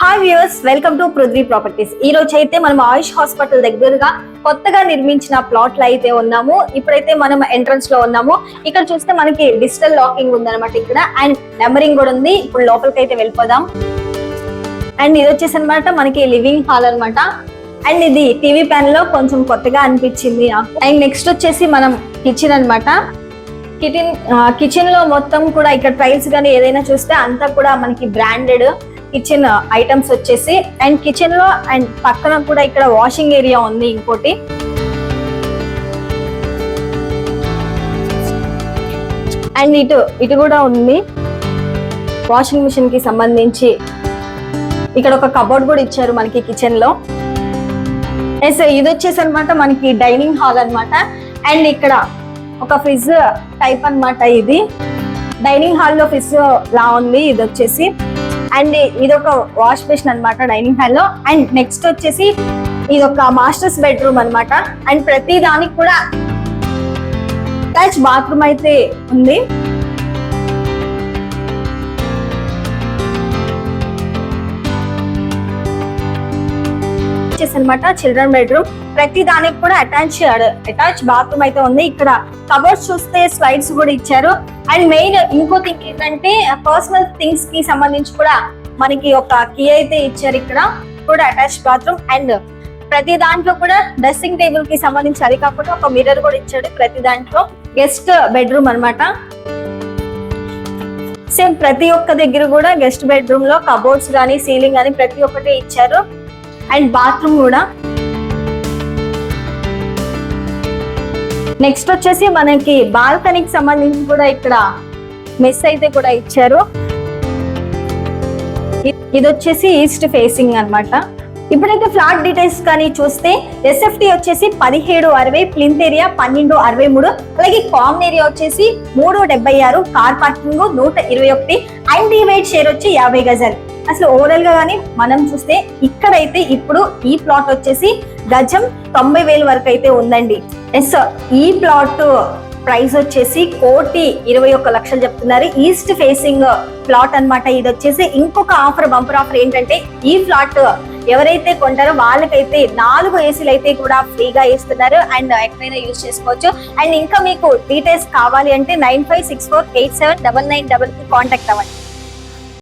Hi viewers, welcome to Prithvi properties. ఈ రోజు అయితే మనం ఆయుష్ హాస్పిటల్ దగ్గరగా కొత్తగా నిర్మించిన ప్లాట్ లో అయితే ఉన్నాము. ఇప్పుడైతే మనం ఎంట్రన్స్ లో ఉన్నాము. ఇక్కడ చూస్తే మనకి డిజిటల్ లాకింగ్ ఉందన్నమాట ఇక్కడ, అండ్ నెంబరింగ్ కూడా ఉంది. ఇప్పుడు లోపలికి అయితే వెళ్ళిపోదాం. అండ్ ఇది వచ్చేసి అనమాట మనకి లివింగ్ హాల్ అనమాట. అండ్ ఇది టీవీ ప్యాన్ లో కొంచెం కొత్తగా అనిపించింది నాకు. అండ్ నెక్స్ట్ వచ్చేసి మనం కిచెన్ అనమాట. కిచెన్ లో మొత్తం కూడా ఇక్కడ టైల్స్ కానీ ఏదైనా చూస్తే అంతా కూడా మనకి బ్రాండెడ్ కిచెన్ ఐటమ్స్ వచ్చేసి, అండ్ కిచెన్ లో అండ్ పక్కన కూడా ఇక్కడ వాషింగ్ ఏరియా ఉంది ఇంకోటి. అండ్ ఇటు కూడా ఉంది వాషింగ్ మిషన్ కి సంబంధించి. ఇక్కడ ఒక కబోర్డ్ కూడా ఇచ్చారు మనకి కిచెన్ లో. ఎస్, ఇది వచ్చేసి అనమాట మనకి డైనింగ్ హాల్ అనమాట. అండ్ ఇక్కడ ఒక ఫ్రిడ్జ్ టైప్ అనమాట. ఇది డైనింగ్ హాల్ లో ఫ్రిడ్జ్ లా ఉంది ఇది వచ్చేసి. అండ్ ఇది ఒక వాష్ బేసిన్ అనమాట డైనింగ్ హాల్ లో. అండ్ నెక్స్ట్ వచ్చేసి ఇది ఒక మాస్టర్స్ బెడ్రూమ్ అనమాట. అండ్ ప్రతి దానికి కూడా అటాచ్ బాత్రూమ్ అయితే ఉంది. అనమాట చిల్డ్రన్ బెడ్రూమ్. ప్రతి దానికి కూడా అటాచ్ బాత్రూమ్ అయితే ఉంది. ఇక్కడ కబోర్డ్స్ చూస్తే స్లైడ్స్ కూడా ఇచ్చారు. అండ్ మెయిన్ ఇంకో థింగ్ ఏంటంటే పర్సనల్ థింగ్స్ కి సంబంధించి కూడా మనకి ఒక కీ అయితే ఇచ్చారు. ఇక్కడ కూడా అటాచ్ బాత్రూమ్. అండ్ ప్రతి దాంట్లో కూడా డ్రెస్సింగ్ టేబుల్ కి సంబంధించి అది కాకుండా ఒక మిర్రర్ కూడా ఇచ్చాడు ప్రతి దాంట్లో. గెస్ట్ బెడ్రూమ్ అనమాట. సేమ్ ప్రతి ఒక్క దగ్గర కూడా గెస్ట్ బెడ్రూమ్ లో కబోర్డ్స్ కానీ సీలింగ్ కానీ ప్రతి ఒక్కటి ఇచ్చారు. అండ్ బాత్రూమ్ కూడా. నెక్స్ట్ వచ్చేసి మనకి బాల్కనీకి సంబంధించి కూడా ఇక్కడ మెస్ అయితే కూడా ఇచ్చారు. ఇది వచ్చేసి ఈస్ట్ ఫేసింగ్ అన్నమాట. ఇప్పుడైతే ఫ్లాట్ డీటెయిల్స్ కానీ చూస్తే ఎస్ఎఫ్టీ వచ్చేసి 1760, ప్లింత్ ఏరియా 1263, అలాగే కామన్ ఏరియా వచ్చేసి 376, car parking 121, and divide share వచ్చి 50 గజాలు. అసలు ఓవరాల్ గా కానీ మనం చూస్తే ఇక్కడైతే ఇప్పుడు ఈ ప్లాట్ వచ్చేసి గజం 90,000 వరకు అయితే ఉందండి. ఎస్, ఈ ప్లాట్ ప్రైస్ వచ్చేసి 1,21,00,000 చెప్తున్నారు. ఈస్ట్ ఫేసింగ్ ప్లాట్ అన్నమాట. ఇది వచ్చేసి ఇంకొక బంపర్ ఆఫర్ ఏంటంటే ఈ ప్లాట్ ఎవరైతే కొంటారో వాళ్ళకైతే 4 ఏసీలు అయితే కూడా ఫ్రీగా ఇస్తున్నారు. అండ్ ఎక్కడైనా యూజ్ చేసుకోవచ్చు. అండ్ ఇంకా మీకు డీటెయిల్స్ కావాలి అంటే 9564879999 కాంటాక్ట్ అవ్వండి.